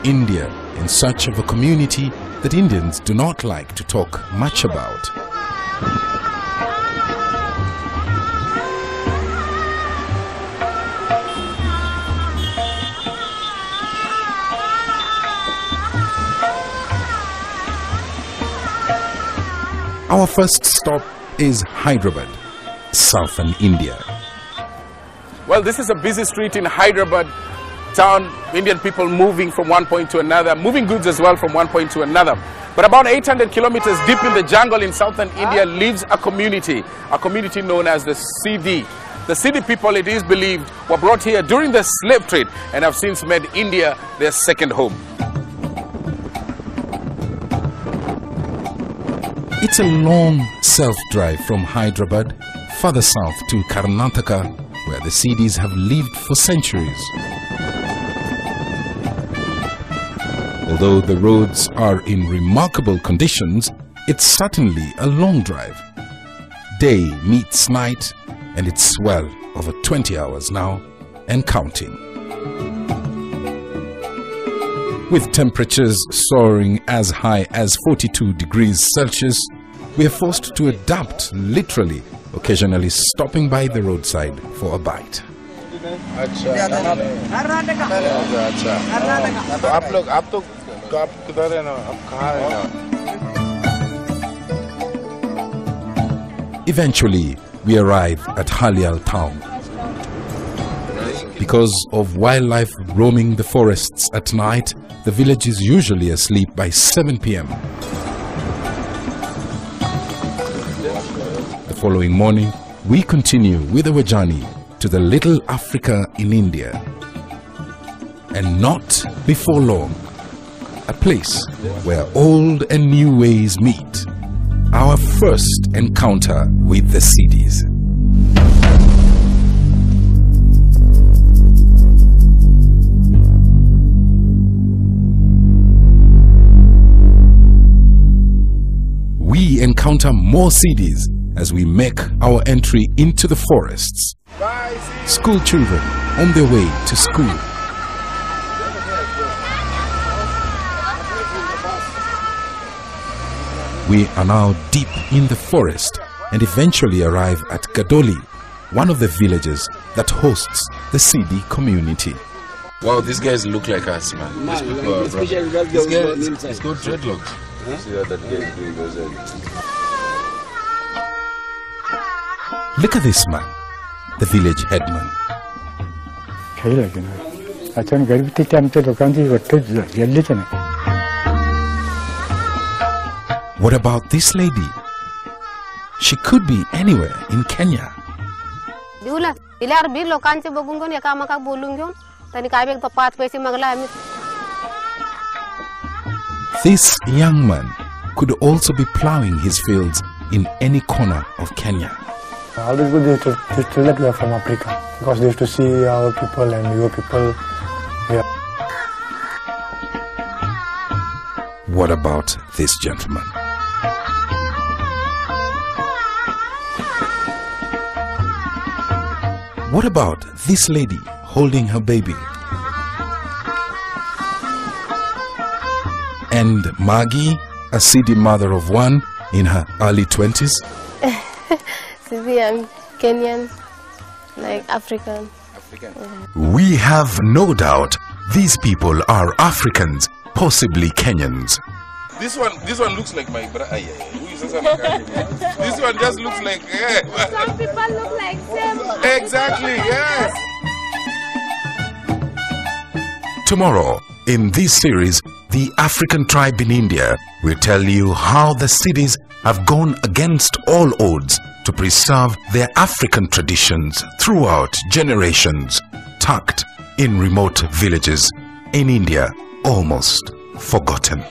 India in search of a community that Indians do not like to talk much about. Our first stop is Hyderabad, southern India. Well, this is a busy street in Hyderabad town. Indian people moving from one point to another, moving goods as well from one point to another. But about 800 kilometers deep in the jungle in southern India lives a community known as the Sidi. The Sidi people, it is believed, were brought here during the slave trade and have since made India their second home. It's a long self-drive from Hyderabad, further south to Karnataka, where the Sidis have lived for centuries. Although the roads are in remarkable conditions, it's certainly a long drive. Day meets night, and it's well over 20 hours now and counting. With temperatures soaring as high as 42 degrees Celsius, we are forced to adapt literally, occasionally stopping by the roadside for a bite. Eventually, we arrive at Halial town. Because of wildlife roaming the forests at night, the village is usually asleep by 7 p.m. The following morning, we continue with our journey to the little Africa in India. And not before long, a place where old and new ways meet. Our first encounter with the Sidis. We encounter more Sidis as we make our entry into the forests. School children on their way to school. We are now deep in the forest and eventually arrive at Gadoli, one of the villages that hosts the Sidi community. Wow, these guys look like us, man. These people are rough. This guy has got dreadlocks. See how that guy is doing those eggs. Look at this man, the village headman. What about this lady? She could be anywhere in Kenya. This young man could also be plowing his fields in any corner of Kenya. All these good used to feel like we are from Africa because they used to see our people and your people. Yeah. What about this gentleman? What about this lady holding her baby? And Maggie, a Sidi mother of one in her early 20s? Sidi, I'm Kenyan, like African. We have no doubt these people are Africans, possibly Kenyans. This one looks like my brother. This one just looks like. Some people look like them. Exactly, yes. Tomorrow, in this series, The African Tribe in India will tell you how the Sidis have gone against all odds to preserve their African traditions throughout generations, tucked in remote villages in India, almost forgotten.